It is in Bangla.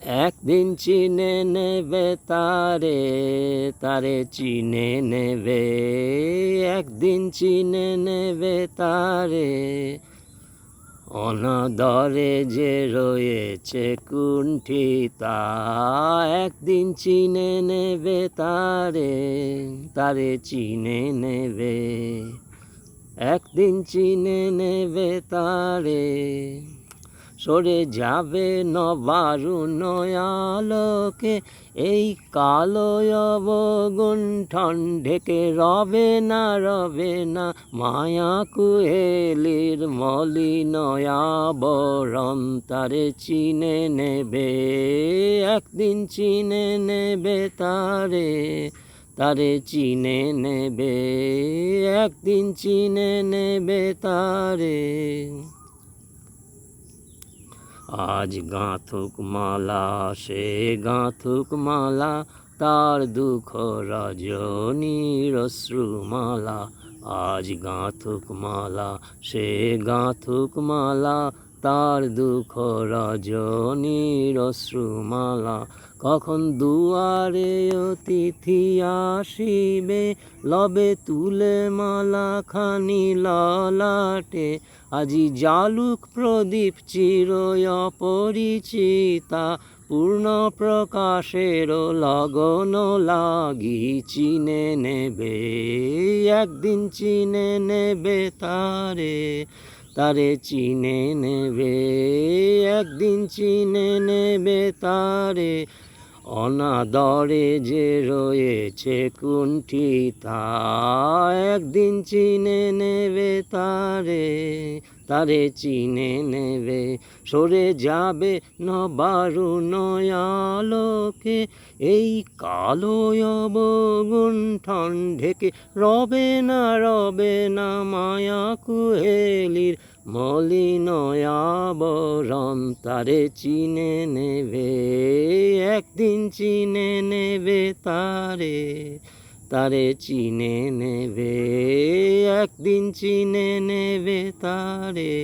একদিন চিনে নেবে তারে, তারে চিনে নেবে। একদিন চিনে নেবে তারে, অনাদরে যে রয়েছে কুণ্ঠিতা। একদিন চিনে নেবে তারে, তারে চিনে নেবে। একদিন চিনে নেবে তারে, সরে যাবে নবারুণ আলোকে। এই কালো অবগুণ্ঠন ঢেকে রবে না মায়া কুহেলির মলিন আবরণ। তারে চিনে নেবে, একদিন চিনে নেবে তারে, তারে চিনে নেবে। একদিন চিনে নেবে তারে। আজ গাঁথুক মালা, সে গাঁথুক মালা, তার দুঃখ রজনীর অশ্রুমালা। আজ গাঁথুক মালা, সে গাঁথুক মালা, তার দুঃখ রজনীর অশ্রুমালা। কখন দুয়ারে অতিথি আসিবে, লবে তুলে মালা খানি ললাটে। আজি জালুক প্রদীপ চির অপরিচিতা, পূর্ণ প্রকাশের লগন লাগি চিনে নেবে। একদিন চিনে নেবে তারে, তারে চিনে নেবে। একদিন চিনে নেবে তারে, অনাদরে যে রয়েছে কুণ্ঠিতা। একদিন চিনে নেবে তারে, তারে চিনে নেবে। সরে যাবে নবারুণ আলোকে, এই কালো অবগুণ্ঠন ঢেকে রবে না মায়া কুহেলির মলিন আবরণ। তারে চিনে নেবে, একদিন চিনে নেবে তারে, তারে চিনে নেবে। একদিন চিনে নেবে তারে।